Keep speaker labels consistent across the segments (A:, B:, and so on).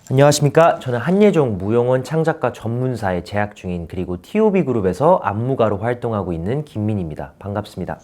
A: 안녕하십니까. 저는 한예종 무용원 창작가 전문사에 재학 중인 그리고 TOB 그룹에서 안무가로 활동하고 있는 김민입니다. 반갑습니다.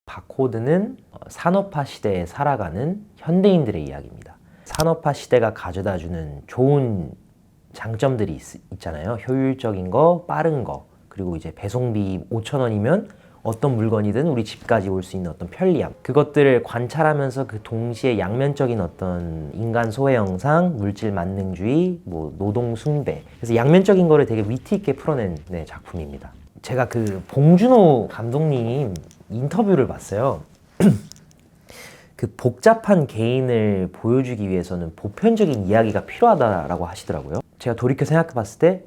A: 바코드는 산업화 시대에 살아가는 현대인들의 이야기입니다. 산업화 시대가 가져다주는 좋은 장점들이 있잖아요. 효율적인 거, 빠른 거, 그리고 이제 배송비 5,000원이면 어떤 물건이든 우리 집까지 올 수 있는 어떤 편리함. 그것들을 관찰하면서 그 동시에 양면적인 어떤 인간 소외 형상, 물질 만능주의, 노동 숭배. 그래서 양면적인 거를 되게 위트 있게 풀어낸 작품입니다. 제가 그 봉준호 감독님 인터뷰를 봤어요. 그 복잡한 개인을 보여주기 위해서는 보편적인 이야기가 필요하다라고 하시더라고요. 제가 돌이켜 생각해 봤을 때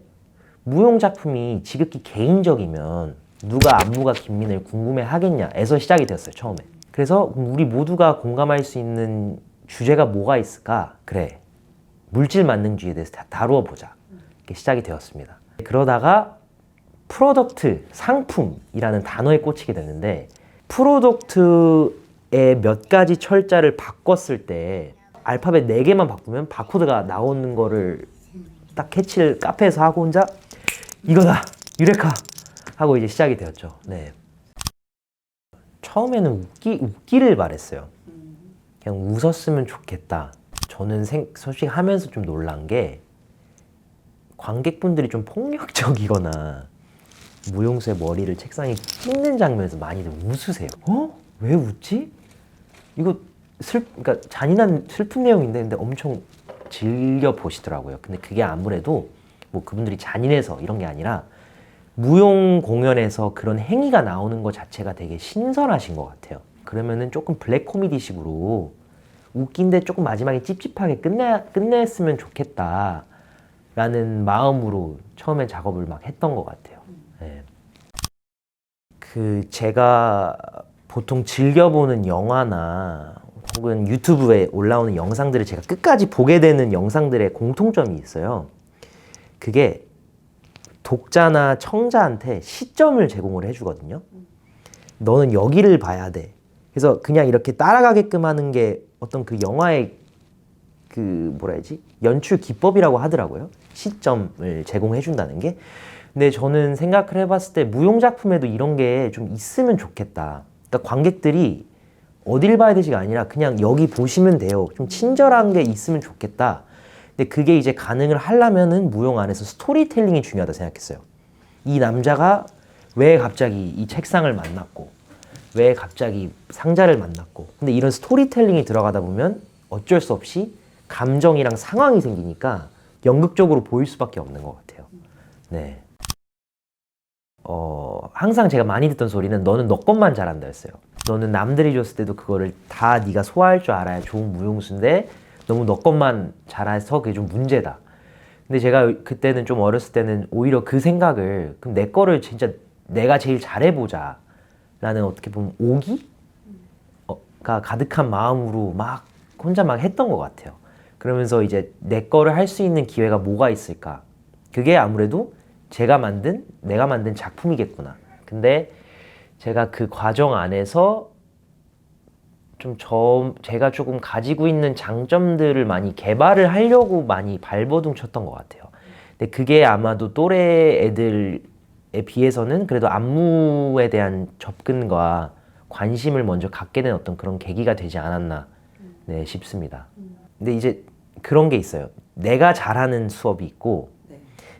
A: 무용 작품이 지극히 개인적이면 누가 안무가 김민을 궁금해 하겠냐에서 시작이 됐어요, 처음에. 그래서 우리 모두가 공감할 수 있는 주제가 뭐가 있을까? 그래, 물질 만능주의에 대해서 다루어 보자. 이렇게 시작이 되었습니다. 그러다가 프로덕트, 상품이라는 단어에 꽂히게 됐는데, 프로덕트의 몇 가지 철자를 바꿨을 때 알파벳 4개만 바꾸면 바코드가 나오는 거를 딱 캐치를 카페에서 하고 혼자 이거다! 유레카! 하고 이제 시작이 되었죠. 네. 처음에는 웃기를 바랬어요. 그냥 웃었으면 좋겠다. 저는 솔직히 하면서 좀 놀란 게 관객분들이 좀 폭력적이거나 무용수의 머리를 책상에 찢는 장면에서 많이들 웃으세요. 왜 웃지? 이거 그러니까 잔인한 슬픈 내용인데 근데 엄청 즐겨 보시더라고요. 근데 그게 아무래도 그분들이 잔인해서 이런 게 아니라 무용 공연에서 그런 행위가 나오는 것 자체가 되게 신선하신 것 같아요. 그러면은 조금 블랙 코미디식으로 웃긴데 조금 마지막에 찝찝하게 끝냈으면 좋겠다 라는 마음으로 처음에 작업을 막 했던 것 같아요. 네. 제가 보통 즐겨보는 영화나 혹은 유튜브에 올라오는 영상들을 제가 끝까지 보게 되는 영상들의 공통점이 있어요. 그게 독자나 청자한테 시점을 제공을 해주거든요. 너는 여기를 봐야 돼. 그래서 그냥 이렇게 따라가게끔 하는 게 어떤 그 영화의 연출 기법이라고 하더라고요. 시점을 제공해준다는 게. 근데 저는 생각을 해봤을 때 무용작품에도 이런 게 좀 있으면 좋겠다. 그러니까 관객들이 어딜 봐야 되지가 아니라 그냥 여기 보시면 돼요. 좀 친절한 게 있으면 좋겠다. 근데 그게 이제 가능을 하려면은 무용 안에서 스토리텔링이 중요하다 생각했어요. 이 남자가 왜 갑자기 이 책상을 만났고, 왜 갑자기 상자를 만났고. 근데 이런 스토리텔링이 들어가다 보면 어쩔 수 없이 감정이랑 상황이 생기니까 연극적으로 보일 수밖에 없는 것 같아요. 네. 항상 제가 많이 듣던 소리는 너는 너 것만 잘한다 였어요. 너는 남들이 줬을 때도 그거를 다 네가 소화할 줄 알아야 좋은 무용수인데 너무 너 것만 잘해서 그게 좀 문제다. 근데 제가 그때는 좀 어렸을 때는 오히려 그 생각을 그럼 내 거를 진짜 내가 제일 잘해보자 라는 어떻게 보면 오기가 가득한 마음으로 막 혼자 막 했던 것 같아요. 그러면서 이제 내 거를 할 수 있는 기회가 뭐가 있을까? 그게 아무래도 내가 만든 작품이겠구나. 근데 제가 그 과정 안에서 제가 조금 가지고 있는 장점들을 많이 개발을 하려고 많이 발버둥 쳤던 것 같아요. 근데 그게 아마도 또래 애들에 비해서는 그래도 안무에 대한 접근과 관심을 먼저 갖게 된 어떤 그런 계기가 되지 않았나 싶습니다. 근데 이제 그런 게 있어요. 내가 잘하는 수업이 있고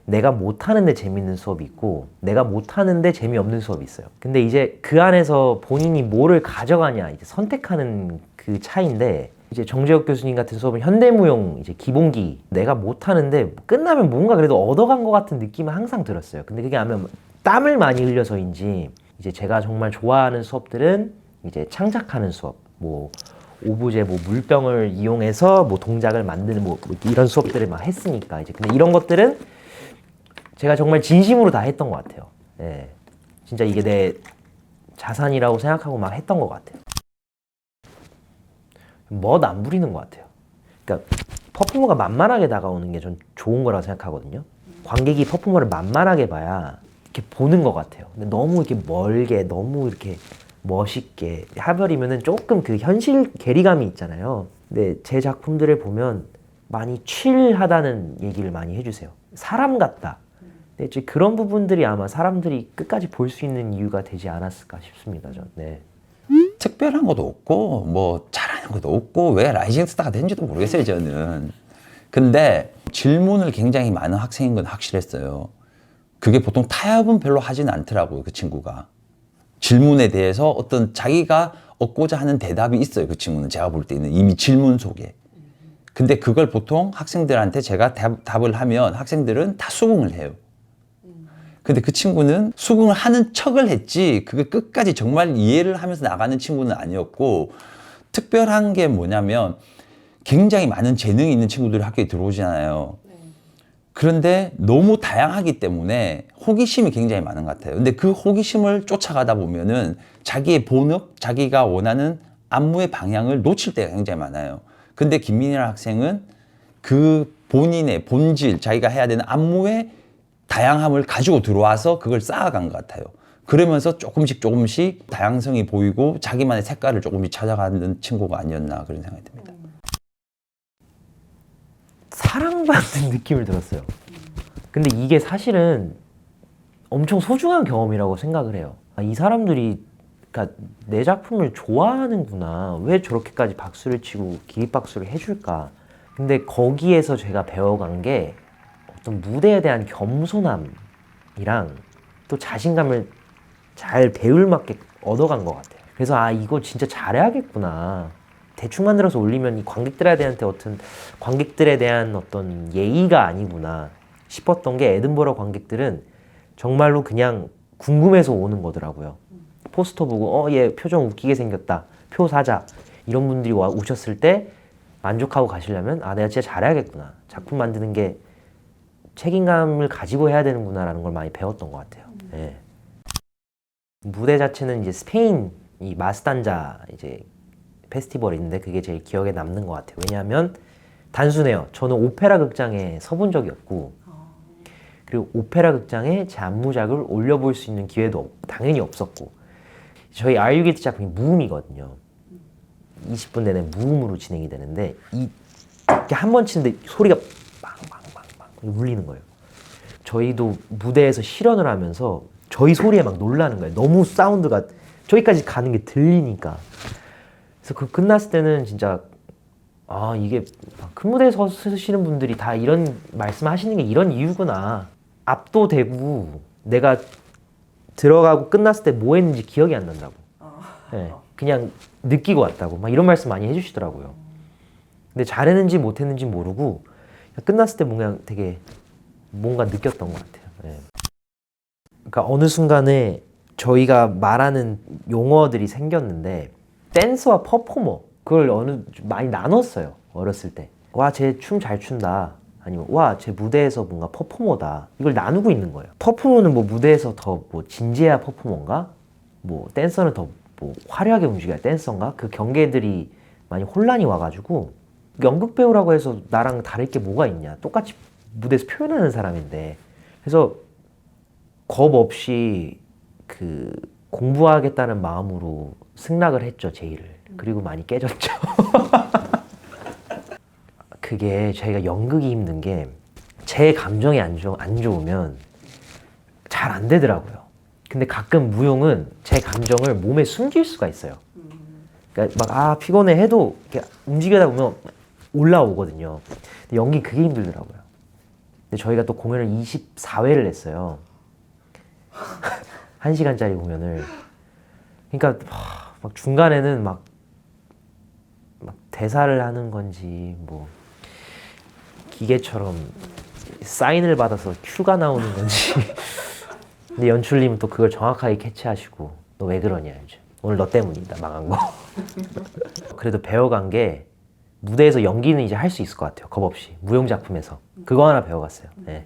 A: 내가 못하는데 재밌는 수업이 있고 내가 못하는데 재미없는 수업이 있어요. 근데 이제 그 안에서 본인이 뭐를 가져가냐 이제 선택하는 그 차이인데 이제 정재혁 교수님 같은 수업은 현대무용 이제 기본기 내가 못하는데 끝나면 뭔가 그래도 얻어간 것 같은 느낌은 항상 들었어요. 근데 그게 아마 땀을 많이 흘려서인지 이제 제가 정말 좋아하는 수업들은 이제 창작하는 수업, 뭐 오브제, 뭐 물병을 이용해서 뭐 동작을 만드는 뭐 이런 수업들을 막 했으니까 이제 근데 이런 것들은 제가 정말 진심으로 다 했던 것 같아요. 예, 진짜 이게 내 자산이라고 생각하고 막 했던 것 같아요. 멋 안 부리는 것 같아요. 그러니까 퍼포머가 만만하게 다가오는 게 전 좋은 거라고 생각하거든요. 관객이 퍼포머를 만만하게 봐야 이렇게 보는 것 같아요. 근데 너무 이렇게 멀게, 너무 이렇게 멋있게 해버리면은 조금 그 현실 괴리감이 있잖아요. 근데 제 작품들을 보면 많이 칠하다는 얘기를 많이 해주세요. 사람 같다. 근데 이제 그런 부분들이 아마 사람들이 끝까지 볼 수 있는 이유가 되지 않았을까 싶습니다. 전. 네.
B: 특별한 것도 없고 뭐 잘하는 것도 없고 왜 라이징 스타가 된지도 모르겠어요 저는. 근데 질문을 굉장히 많은 학생인 건 확실했어요. 그게 보통 타협은 별로 하지는 않더라고요 그 친구가. 질문에 대해서 어떤 자기가 얻고자 하는 대답이 있어요 그 친구는. 제가 볼 때는 이미 질문 속에. 근데 그걸 보통 학생들한테 제가 답을 하면 학생들은 다 수긍을 해요. 근데 그 친구는 수긍을 하는 척을 했지 그게 끝까지 정말 이해를 하면서 나가는 친구는 아니었고, 특별한 게 뭐냐면 굉장히 많은 재능이 있는 친구들이 학교에 들어오잖아요. 그런데 너무 다양하기 때문에 호기심이 굉장히 많은 것 같아요. 근데 그 호기심을 쫓아가다 보면은 자기의 본업, 자기가 원하는 안무의 방향을 놓칠 때가 굉장히 많아요. 근데 김민이라는 학생은 그 본인의 본질, 자기가 해야 되는 안무의 다양함을 가지고 들어와서 그걸 쌓아간 것 같아요. 그러면서 조금씩 다양성이 보이고 자기만의 색깔을 조금씩 찾아가는 친구가 아니었나 그런 생각이 듭니다.
A: 사랑받는 느낌을 들었어요. 근데 이게 사실은 엄청 소중한 경험이라고 생각을 해요. 이 사람들이 그러니까 내 작품을 좋아하는구나. 왜 저렇게까지 박수를 치고 기립박수를 해줄까. 근데 거기에서 제가 배워간 게 어떤 무대에 대한 겸손함이랑 또 자신감을 잘 배울맞게 얻어간 것 같아요. 그래서 아 이거 진짜 잘해야겠구나. 대충 만들어서 올리면 이 관객들에 대한 어떤 예의가 아니구나 싶었던 게 에든버러 관객들은 정말로 그냥 궁금해서 오는 거더라고요. 포스터 보고 얘 표정 웃기게 생겼다. 표 사자. 이런 분들이 오셨을 때 만족하고 가시려면 아 내가 진짜 잘해야겠구나. 작품 만드는 게 책임감을 가지고 해야 되는구나라는 걸 많이 배웠던 것 같아요. 네. 무대 자체는 이제 스페인 이 마스단자 이제 페스티벌이 있는데 그게 제일 기억에 남는 것 같아요. 왜냐하면 단순해요. 저는 오페라 극장에 서본 적이 없고 그리고 오페라 극장에 제 안무작을 올려볼 수 있는 기회도 당연히 없었고 저희 R6 작품이 무음이거든요. 20분 내내 무음으로 진행이 되는데 이렇게 한 번 치는데 소리가 울리는 거예요. 저희도 무대에서 실현을 하면서 저희 소리에 막 놀라는 거예요. 너무 사운드가 저기까지 가는 게 들리니까. 그래서 그 끝났을 때는 진짜 아 이게 큰 무대에서 쓰시는 분들이 다 이런 말씀하시는 게 이런 이유구나. 압도되고 내가 들어가고 끝났을 때 뭐 했는지 기억이 안 난다고. 네, 그냥 느끼고 왔다고 막 이런 말씀 많이 해주시더라고요. 근데 잘했는지 못했는지 모르고 끝났을 때 뭔가 되게 뭔가 느꼈던 것 같아요. 네. 그러니까 어느 순간에 저희가 말하는 용어들이 생겼는데 댄서와 퍼포머 그걸 많이 나눴어요. 어렸을 때. 와, 쟤 춤 잘 춘다. 아니면 와, 쟤 무대에서 뭔가 퍼포머다. 이걸 나누고 있는 거예요. 퍼포머는 뭐 무대에서 더 뭐 진지해야 퍼포머인가? 뭐 댄서는 더 뭐 화려하게 움직여야 댄서인가? 그 경계들이 많이 혼란이 와가지고 연극 배우라고 해서 나랑 다를 게 뭐가 있냐. 똑같이 무대에서 표현하는 사람인데. 그래서 겁 없이 그 공부하겠다는 마음으로 승낙을 했죠, 제의를. 그리고 많이 깨졌죠. 그게 저희가 연극이 힘든 게 제 감정이 안 좋으면 잘 안 되더라고요. 근데 가끔 무용은 제 감정을 몸에 숨길 수가 있어요. 그러니까 막 피곤해 해도 이렇게 움직이다 보면 올라오거든요. 근데 연기 그게 힘들더라고요. 근데 저희가 또 공연을 24회를 했어요. 1시간짜리 공연을. 그러니까 막 중간에는 막 대사를 하는 건지 뭐 기계처럼 사인을 받아서 큐가 나오는 건지 근데 연출님은 또 그걸 정확하게 캐치하시고 너 왜 그러냐 요즘 오늘 너 때문이다 망한 거 그래도 배워간 게 무대에서 연기는 이제 할 수 있을 것 같아요. 겁 없이 무용 작품에서 그거 하나 배워갔어요. 네.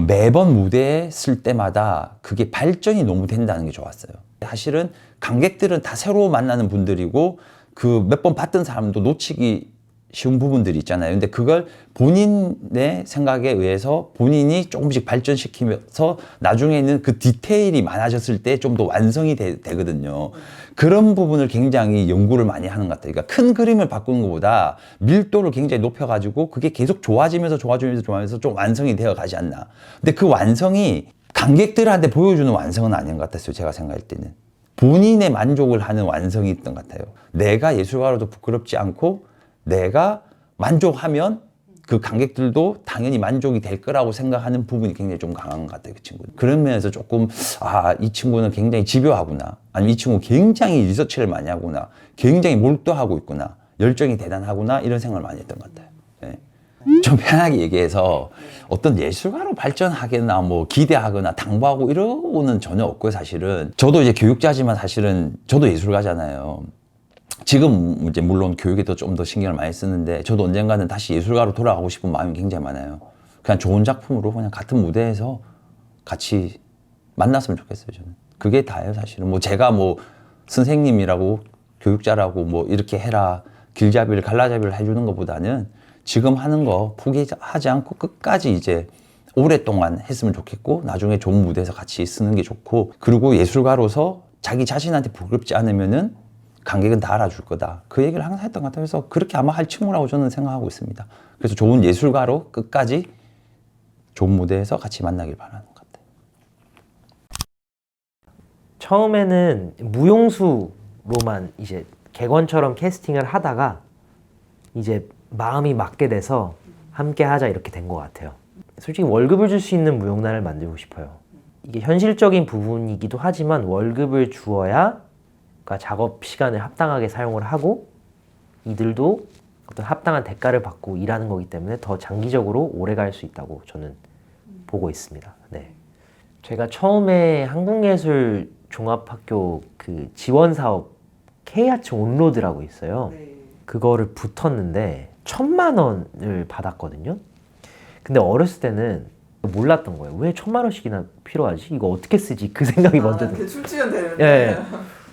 B: 매번 무대에 쓸 때마다 그게 발전이 너무 된다는 게 좋았어요. 사실은 관객들은 다 새로 만나는 분들이고 그 몇 번 봤던 사람도 놓치기 쉬운 부분들이 있잖아요. 근데 그걸 본인의 생각에 의해서 본인이 조금씩 발전시키면서 나중에는 그 디테일이 많아졌을 때 좀 더 완성이 되거든요. 그런 부분을 굉장히 연구를 많이 하는 것 같아요. 그러니까 큰 그림을 바꾸는 것보다 밀도를 굉장히 높여가지고 그게 계속 좋아지면서 좀 완성이 되어 가지 않나. 근데 그 완성이 관객들한테 보여주는 완성은 아닌 것 같았어요. 제가 생각할 때는. 본인의 만족을 하는 완성이 있던 것 같아요. 내가 예술가로도 부끄럽지 않고 내가 만족하면 그 관객들도 당연히 만족이 될 거라고 생각하는 부분이 굉장히 좀 강한 것 같아요. 그 친구는. 그런 면에서 조금 이 친구는 굉장히 집요하구나. 아니면 이 친구 굉장히 리서치를 많이 하구나. 굉장히 몰두하고 있구나. 열정이 대단하구나. 이런 생각을 많이 했던 것 같아요. 네. 좀 편하게 얘기해서 어떤 예술가로 발전하거나 뭐 기대하거나 당부하고 이러고는 전혀 없고요. 사실은 저도 이제 교육자지만 사실은 저도 예술가잖아요. 지금 이제 물론 교육에도 좀 더 신경을 많이 쓰는데 저도 언젠가는 다시 예술가로 돌아가고 싶은 마음이 굉장히 많아요. 그냥 좋은 작품으로 그냥 같은 무대에서 같이 만났으면 좋겠어요. 저는 그게 다예요. 사실은 뭐 제가 뭐 선생님이라고 교육자라고 뭐 이렇게 해라 길잡이를 갈라잡이를 해주는 것보다는 지금 하는 거 포기하지 않고 끝까지 이제 오랫동안 했으면 좋겠고 나중에 좋은 무대에서 같이 쓰는 게 좋고 그리고 예술가로서 자기 자신한테 부끄럽지 않으면은 관객은 다 알아줄 거다. 그 얘기를 항상 했던 것 같아요. 그래서 그렇게 아마 할 친구라고 저는 생각하고 있습니다. 그래서 좋은 예술가로 끝까지 좋은 무대에서 같이 만나길 바라는 것 같아요.
A: 처음에는 무용수로만 이제 객원처럼 캐스팅을 하다가 이제 마음이 맞게 돼서 함께 하자 이렇게 된 것 같아요. 솔직히 월급을 줄 수 있는 무용단을 만들고 싶어요. 이게 현실적인 부분이기도 하지만 월급을 주어야 그러니까 작업 시간을 합당하게 사용을 하고 이들도 어떤 합당한 대가를 받고 일하는 거기 때문에 더 장기적으로 오래 갈 수 있다고 저는 보고 있습니다. 네. 제가 처음에 한국예술 종합학교 그 지원 사업 K아츠 온로드라고 있어요. 그거를 붙었는데 1,000만 원을 받았거든요. 근데 어렸을 때는 몰랐던 거예요. 왜 1,000만 원씩이나 필요하지? 이거 어떻게 쓰지? 그 생각이 먼저 들어요.
C: 출주연 되는데.
A: 예.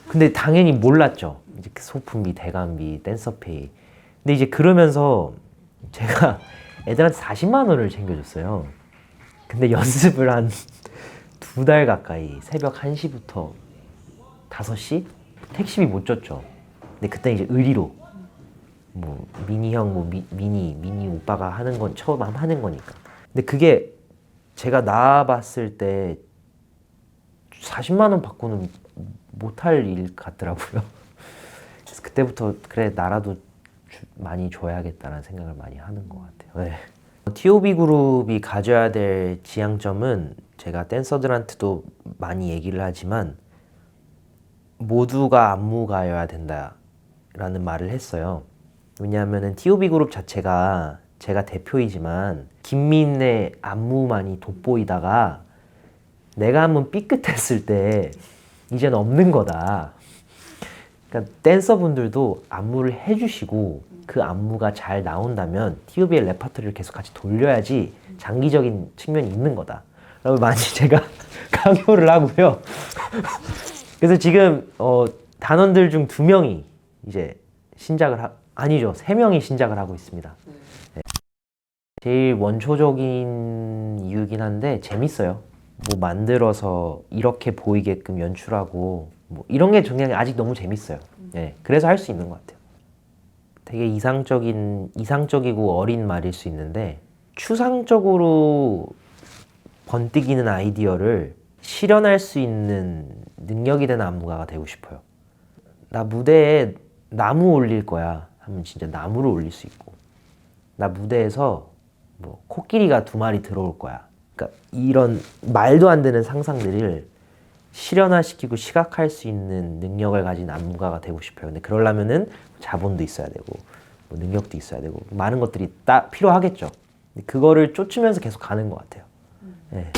A: 근데 당연히 몰랐죠. 이제 소품비, 대관비, 댄서페이. 근데 이제 그러면서 제가 애들한테 40만 원을 챙겨줬어요. 근데 연습을 한 2달 가까이 새벽 1시부터 5시? 택시비 못 줬죠. 근데 그때 이제 의리로 뭐 미니 형, 뭐 미니 오빠가 하는 건 처음 하는 거니까. 근데 그게 제가 나와봤을 때 40만 원 받고는 못할 일 같더라고요. 그래서 그때부터 그래 나라도 많이 줘야겠다는 생각을 많이 하는 것 같아요. 네. TOB 그룹이 가져야 될 지향점은 제가 댄서들한테도 많이 얘기를 하지만 모두가 안무가여야 된다라는 말을 했어요. 왜냐하면 TOB 그룹 자체가 제가 대표이지만 김민의 안무만이 돋보이다가 내가 한번 삐끗했을 때 이제는 없는 거다. 그러니까 댄서분들도 안무를 해주시고 그 안무가 잘 나온다면 TOB의 레퍼토리를 계속 같이 돌려야지 장기적인 측면이 있는 거다. 라고 많이 제가 강요를 하고요. 그래서 지금 단원들 중 2명이 이제 신작을 아니죠. 3명이 신작을 하고 있습니다. 네. 제일 원초적인 이유긴 한데 재밌어요. 뭐 만들어서 이렇게 보이게끔 연출하고 뭐 이런 게 그냥 아직 너무 재밌어요. 네, 그래서 할 수 있는 것 같아요. 되게 이상적이고 어린 말일 수 있는데 추상적으로 번뜩이는 아이디어를 실현할 수 있는 능력이 되는 안무가가 되고 싶어요. 나 무대에 나무 올릴 거야 하면 진짜 나무를 올릴 수 있고, 나 무대에서 뭐 코끼리가 2마리 들어올 거야. 그러니까 이런 말도 안 되는 상상들을 실현화시키고 시각할 수 있는 능력을 가진 안무가가 되고 싶어요. 근데 그러려면은 자본도 있어야 되고 뭐 능력도 있어야 되고 많은 것들이 딱 필요하겠죠. 근데 그거를 쫓으면서 계속 가는 것 같아요. 네.